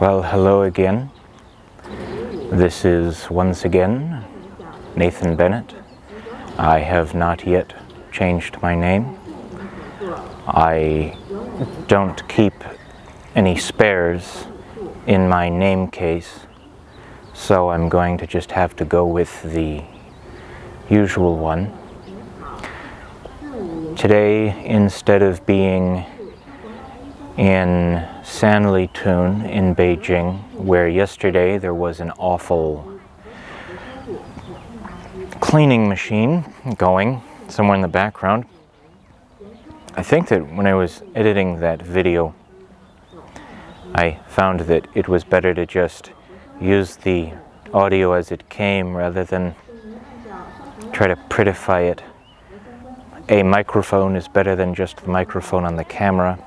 Well, hello again. This is once again Nathan Bennett. I have not yet changed my name. I don't keep any spares in my name case, so I'm going to just have to go with the usual one. Today, instead of being in Sanlitun in Beijing, where yesterday there was an awful cleaning machine going somewhere in the background. I think that when I was editing that video, I found that it was better to just use the audio as it came rather than try to prettify it. A microphone is better than just the microphone on the camera.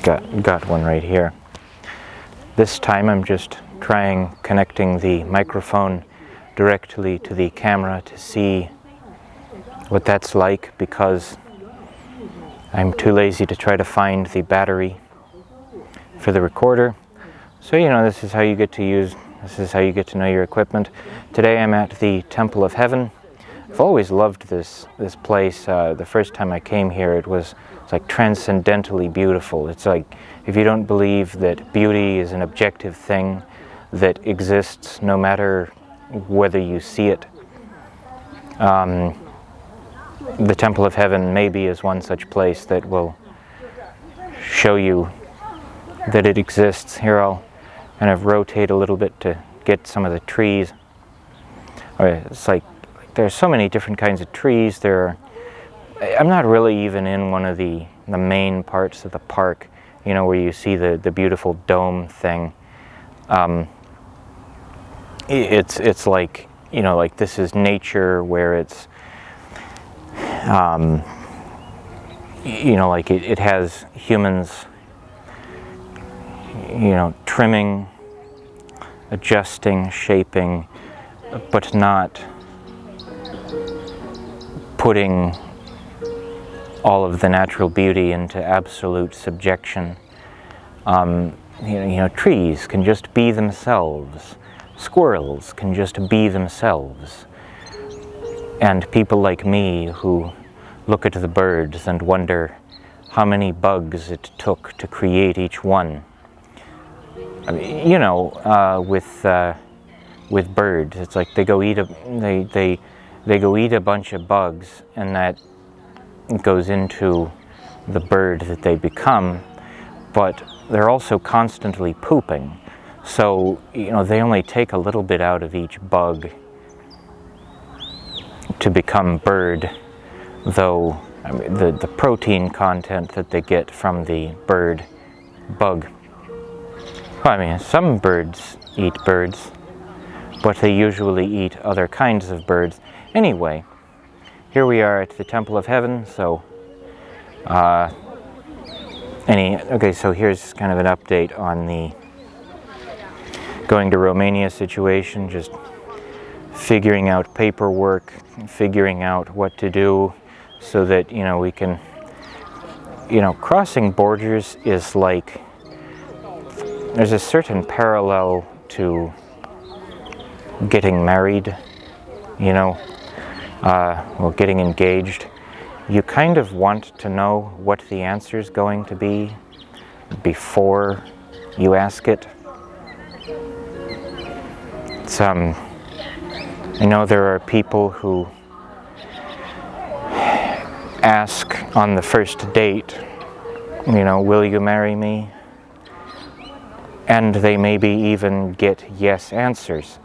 Got one right here. This time I'm just trying connecting the microphone directly to the camera to see what that's like, because I'm too lazy to try to find the battery for the recorder. So this is how you get to know your equipment. Today I'm at the Temple of Heaven. I've always loved this place. The first time I came here, it's like transcendently beautiful. It's like, if you don't believe that beauty is an objective thing that exists no matter whether you see it, the Temple of Heaven maybe is one such place that will show you that it exists. Here I'll kind of rotate a little bit to get some of the trees. It's like there's so many different kinds of trees. I'm not really even in one of the main parts of the park, where you see the beautiful dome thing. It's like, like this is nature where it's, like it has humans, trimming, adjusting, shaping, but not putting all of the natural beauty into absolute subjection. Trees can just be themselves. Squirrels can just be themselves. And people like me who look at the birds and wonder how many bugs it took to create each one. With birds, it's like they go eat a bunch of bugs, and that goes into the bird that they become, but they're also constantly pooping. So, they only take a little bit out of each bug to become bird, though the protein content that they get from the bug. Well, some birds eat birds, but they usually eat other kinds of birds. Anyway, here we are at the Temple of Heaven, so so here's kind of an update on the going to Romania situation, just figuring out paperwork, figuring out what to do so that, we can, crossing borders is like, there's a certain parallel to getting married, getting engaged. You kind of want to know what the answer is going to be before you ask it. I know there are people who ask on the first date, will you marry me? And they maybe even get yes answers.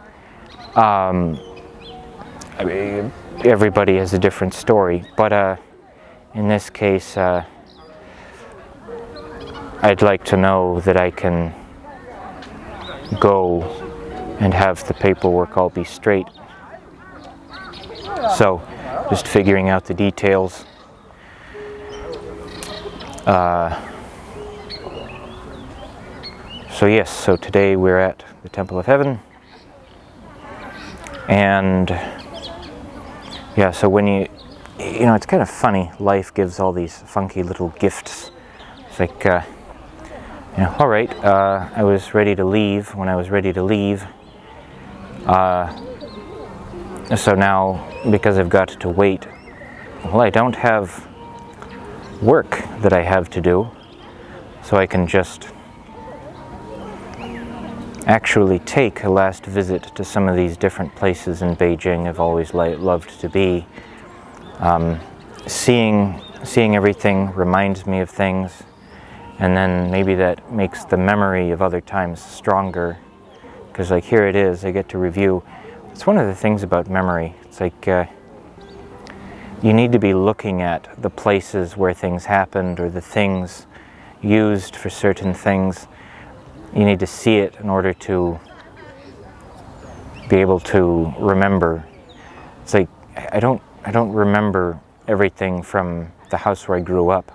Everybody has a different story, but in this case, I'd like to know that I can go and have the paperwork all be straight. So, just figuring out the details. So today we're at the Temple of Heaven, and so when it's kind of funny, life gives all these funky little gifts It's like, all right, I was ready to leave when I was ready to leave. So now, because I've got to wait, well, I don't have work that I have to do, so I can just actually take a last visit to some of these different places in Beijing I've always loved to be. Seeing everything reminds me of things, and then maybe that makes the memory of other times stronger, because like here it is, I get to review. It's one of the things about memory. It's like you need to be looking at the places where things happened or the things used for certain things. You need to see it in order to be able to remember. It's like I don't remember everything from the house where I grew up,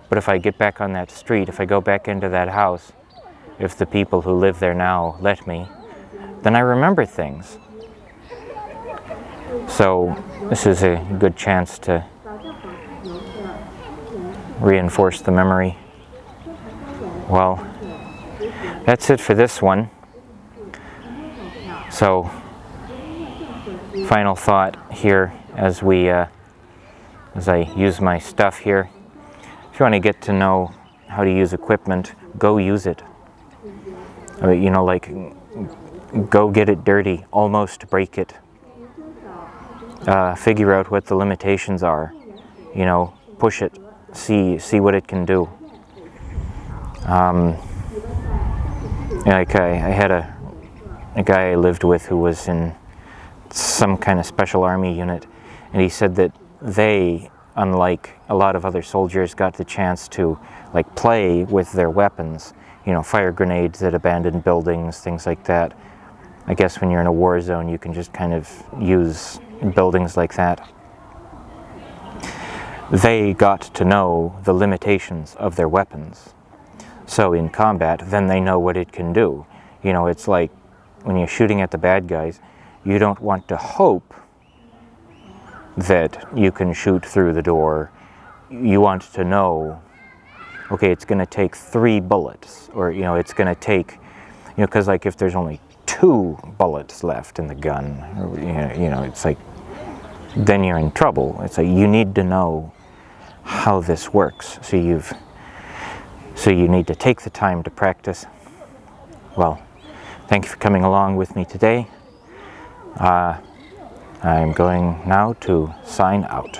but if I get back on that street, if I go back into that house, if the people who live there now let me, then I remember things. So this is a good chance to reinforce the memory. Well, that's it for this one. So, final thought here as I use my stuff here. If you want to get to know how to use equipment, go use it. I mean, like, go get it dirty, almost break it. Figure out what the limitations are. Push it, see what it can do. Like I had a guy I lived with who was in some kind of special army unit, and he said that they, unlike a lot of other soldiers, got the chance to like play with their weapons, fire grenades at abandoned buildings, things like that. I guess when you're in a war zone, you can just kind of use buildings like that. They got to know the limitations of their weapons. So in combat, then they know what it can do. It's like when you're shooting at the bad guys, you don't want to hope that you can shoot through the door. You want to know, okay, it's going to take 3 bullets, or it's going to take, because like if there's only 2 bullets left in the gun, it's like then you're in trouble. It's like you need to know how this works. So you need to take the time to practice. Well, thank you for coming along with me today. I'm going now to sign out.